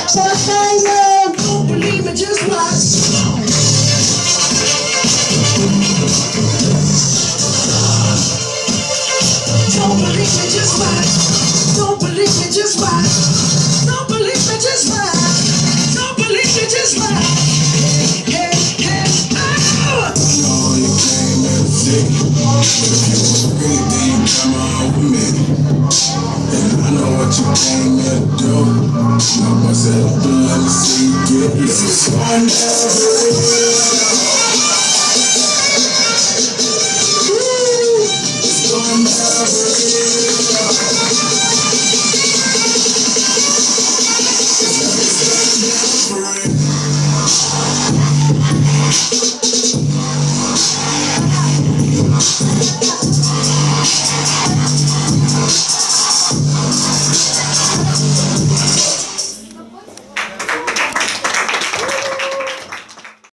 Don't believe me, just watch. Don't believe me, just watch. Don't believe me, just watch. Don't believe me, just watch. Don't believe me, just watch. Hey, hey, oh! know you came in sick. If you was free, then you come on with me. And I know what you came here to do. Now bust it open, let me see you get this. This is one